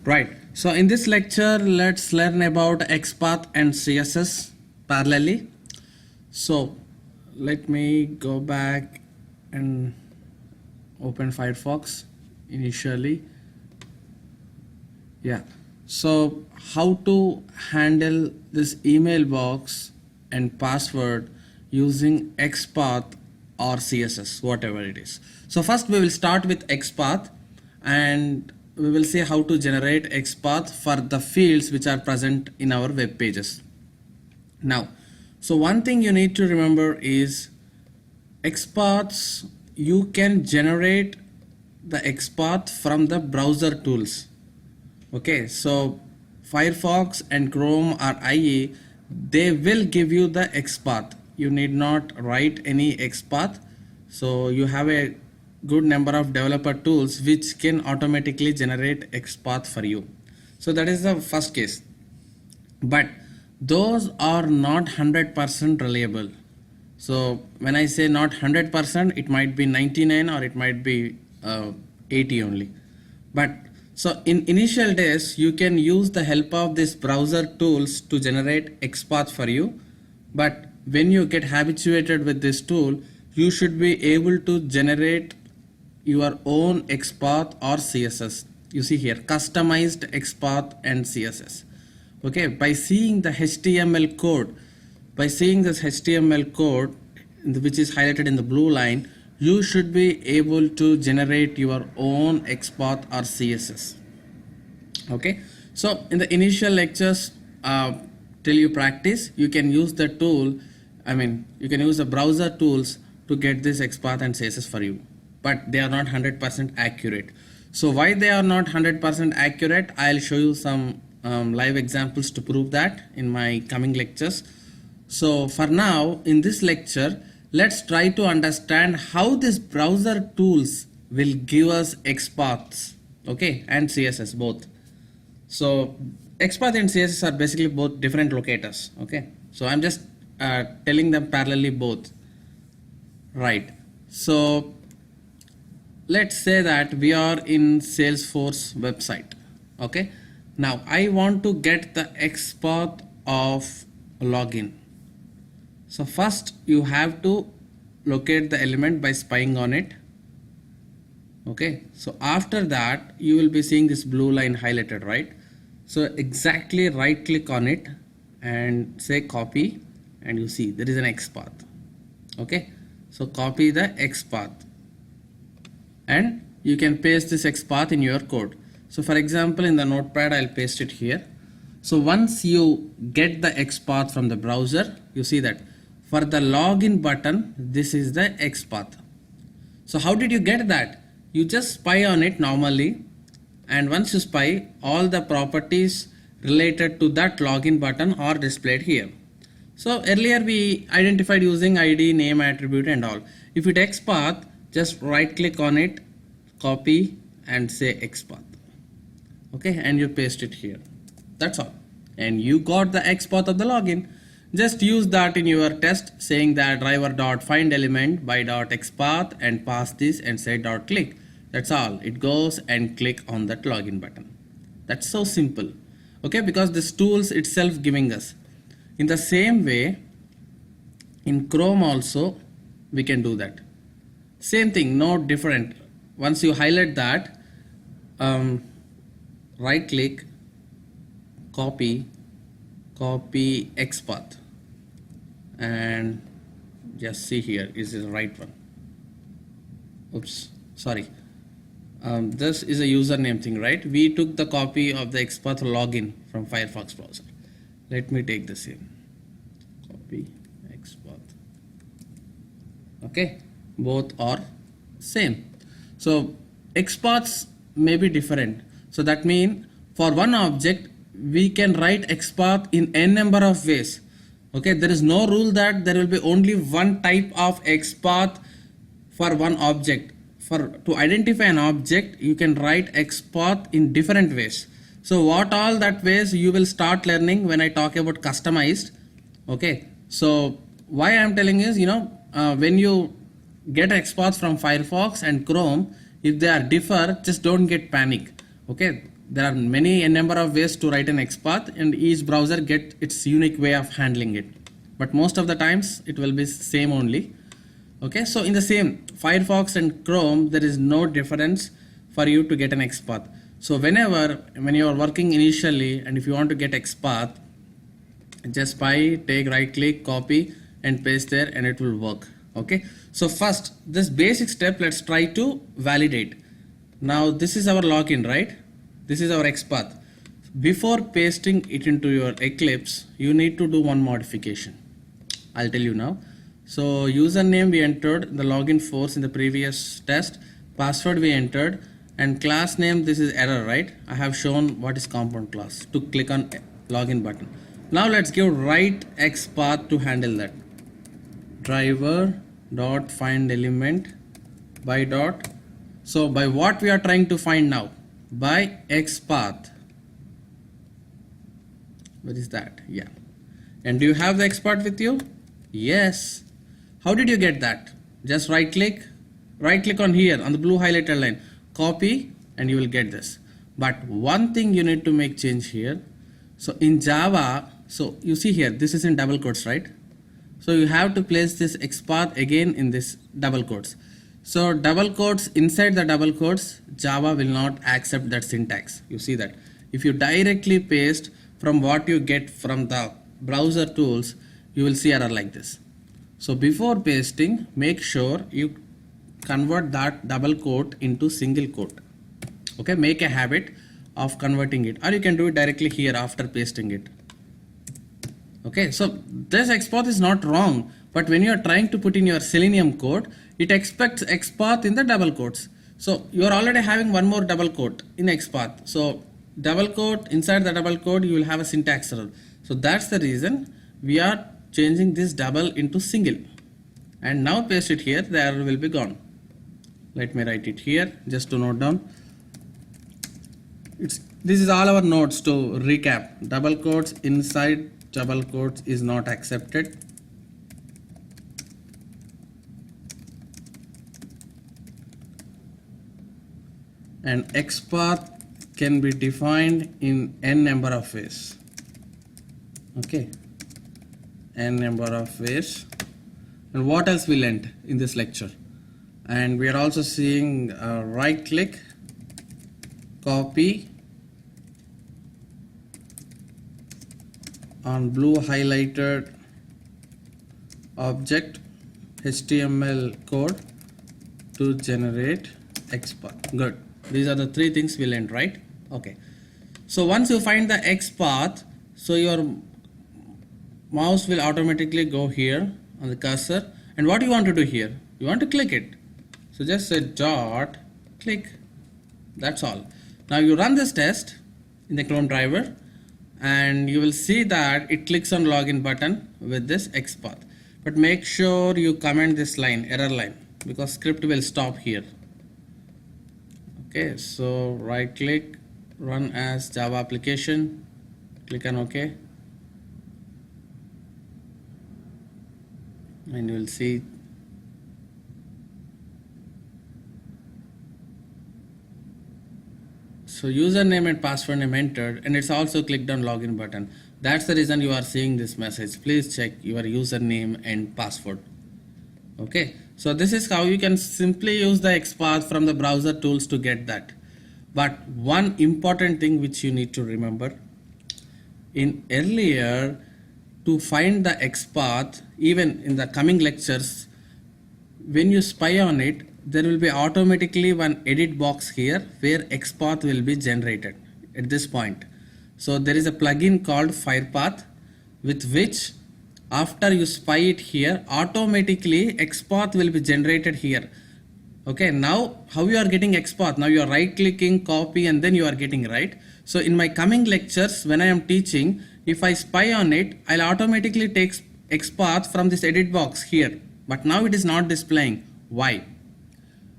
Right. So in this lecture, let's learn about XPath and CSS parallelly. So let me go back and open Firefox initially. Yeah. So how to handle this email box and password using XPath or CSS, whatever it is. So first we will start with XPath and we will see how to generate XPath for the fields which are present in our web pages. Now, so one thing you need to remember is XPaths, you can generate the XPath from the browser tools. Okay, so Firefox and Chrome or IE, they will give you the XPath. You need not write any XPath. So you have a good number of developer tools which can automatically generate XPath for you. So that is the first case. But those are not 100% reliable. So when I say not 100%, it might be 99 or it might be 80 only. But so in initial days, you can use the help of this browser tools to generate XPath for you. But when you get habituated with this tool, you should be able to generate your own XPath or CSS. You see here, customized XPath and CSS. Okay, by seeing the HTML code, by seeing this HTML code, which is highlighted in the blue line, you should be able to generate your own XPath or CSS. Okay, so in the initial lectures, till you practice, you can use the tool. You can use the browser tools to get this XPath and CSS for you, but they are not 100% accurate. So why they are not 100% accurate, I'll show you some live examples to prove that in my coming lectures. So for now, in this lecture, let's try to understand how this browser tools will give us XPaths, okay, and CSS both. So XPath and CSS are basically both different locators, okay. So I'm just telling them parallelly both. Right. So let's say that we are in Salesforce website. Okay. Now I want to get the XPath of login. So first you have to locate the element by spying on it. Okay. So after that you will be seeing this blue line highlighted, right? So exactly right click on it and say copy, and you see there is an XPath. Okay. So copy the XPath and you can paste this XPath in your code. So for example, in the notepad, I'll paste it here. So once you get the XPath from the browser, you see that for the login button, this is the XPath. So how did you get that? You just spy on it normally, and once you spy, all the properties related to that login button are displayed here. So earlier we identified using ID, name, attribute and all. If it XPath, just right click on it, copy and say XPath. Okay, and you paste it here. That's all. And you got the XPath of the login. Just use that in your test, saying that driver.findElement by .xpath and pass this and say .click. That's all. It goes and click on that login button. That's so simple. Okay, because this tools itself giving us. In the same way, in Chrome also we can do that. Same thing, no different. Once you highlight that, right click, copy XPath, and just see here is the right one. Oops, sorry. This is a username thing, right? We took the copy of the XPath login from Firefox browser. Let me take the same. Copy XPath. Okay, both are same. So XPaths may be different. So that means for one object, we can write XPath in n number of ways. Okay, there is no rule that there will be only one type of XPath for one object. To identify an object, you can write XPath in different ways. So what all that ways you will start learning when I talk about customized. Okay, so why I am telling is, when you get XPath from Firefox and Chrome, if they are differ, just don't get panic. Okay, there are many a number of ways to write an XPath, and each browser get its unique way of handling it. But most of the times it will be same only. Okay, so in the same Firefox and Chrome, there is no difference for you to get an XPath. So when you are working initially and if you want to get XPath, just take right click, copy and paste there, and it will work. Okay, so first this basic step, let's try to validate. Now this is our login, right? This is our XPath. Before pasting it into your Eclipse, you need to do one modification. I'll tell you now. So username we entered the login force in the previous test, password we entered, and class name, this is error, right? I have shown what is compound class to click on login button. Now let's give right XPath to handle that. Driver dot find element by dot. So by what we are trying to find now? By XPath. What is that? Yeah. And do you have the XPath with you? Yes. How did you get that? Just right click on here on the blue highlighted line, copy, and you will get this. But one thing you need to make change here. So in Java, so you see here, this is in double quotes, right? So you have to place this XPath again in this double quotes. So double quotes, inside the double quotes, Java will not accept that syntax. You see that. If you directly paste from what you get from the browser tools, you will see error like this. So before pasting, make sure you convert that double quote into single quote. Okay, make a habit of converting it, or you can do it directly here after pasting it. Okay, so this XPath is not wrong, but when you are trying to put in your Selenium code, it expects XPath in the double quotes. So you are already having one more double quote in XPath. So double quote, inside the double quote, you will have a syntax error. So that's the reason we are changing this double into single. And now paste it here, the error will be gone. Let me write it here just to note down. This is all our notes to recap. Double quotes inside double quotes is not accepted. And XPath can be defined in n number of ways. Okay, n number of ways. And what else we learned in this lecture? And we are also seeing right click, copy on blue highlighted object HTML code to generate XPath. Good. These are the three things we learned, right? Okay. So once you find the XPath, so your mouse will automatically go here on the cursor. And what you want to do here? You want to click it. So just say dot click. That's all. Now you run this test in the Chrome driver and you will see that it clicks on login button with this XPath. But make sure you comment this line, error line, because script will stop here. Okay, so right click, run as Java application, click on OK. And you will see so username and password name entered, and it's also clicked on login button. That's the reason you are seeing this message. Please check your username and password. Okay, so this is how you can simply use the XPath from the browser tools to get that. But one important thing which you need to remember, in earlier, to find the XPath, even in the coming lectures, when you spy on it, there will be automatically one edit box here where XPath will be generated at this point. So there is a plugin called FirePath, with which after you spy it here, automatically XPath will be generated here. Okay, now how you are getting XPath? Now you are right clicking, copy, and then you are getting, right? So in my coming lectures, when I am teaching, if I spy on it, I'll automatically take XPath from this edit box here. But now it is not displaying. Why?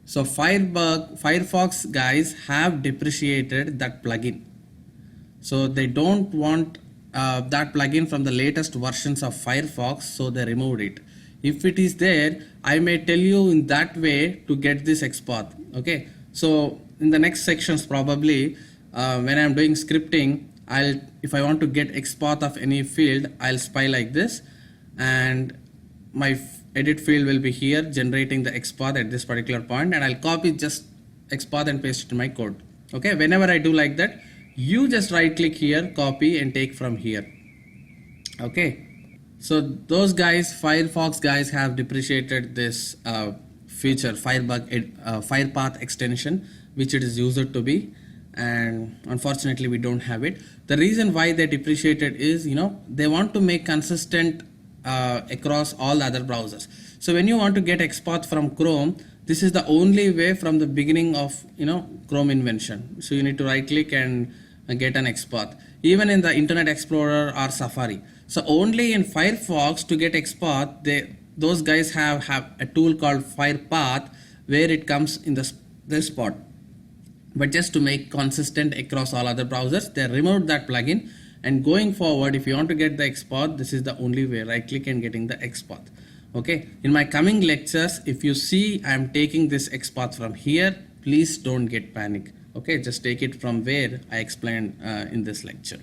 So Firefox guys have depreciated that plugin. So they don't want that plugin from the latest versions of Firefox, so they removed it. If it is there, I may tell you in that way to get this XPath. Okay, so in the next sections probably when I'm doing scripting, if I want to get XPath of any field, I'll spy like this, and my edit field will be here generating the XPath at this particular point, and I'll copy just XPath and paste it in my code. Okay, whenever I do like that, you just right click here, copy and take from here. Okay, so those guys, Firefox guys, have depreciated this feature, Firepath extension, which it is used to be, and unfortunately we don't have it. The reason why they depreciated is, they want to make consistent across all other browsers. So when you want to get XPath from Chrome, this is the only way from the beginning of Chrome invention. So you need to right click and get an XPath. Even in the Internet Explorer or Safari. So only in Firefox to get XPath, those guys have a tool called Firepath where it comes in this spot. But just to make consistent across all other browsers, they removed that plugin. And going forward, if you want to get the XPath, this is the only way. Right click and getting the XPath. Okay. In my coming lectures, if you see I'm taking this XPath from here, please don't get panic. Okay, just take it from where I explained in this lecture.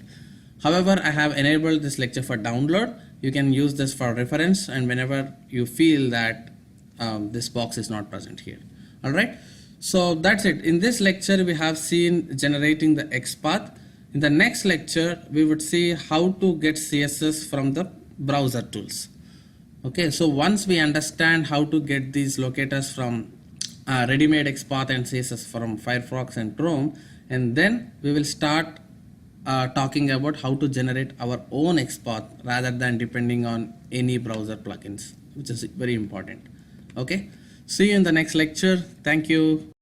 However, I have enabled this lecture for download. You can use this for reference, and whenever you feel that this box is not present here. All right. So that's it. In this lecture, we have seen generating the XPath. In the next lecture, we would see how to get CSS from the browser tools. Okay, so once we understand how to get these locators from ready-made XPath and CSS from Firefox and Chrome, and then we will start talking about how to generate our own XPath rather than depending on any browser plugins, which is very important. Okay, see you in the next lecture. Thank you.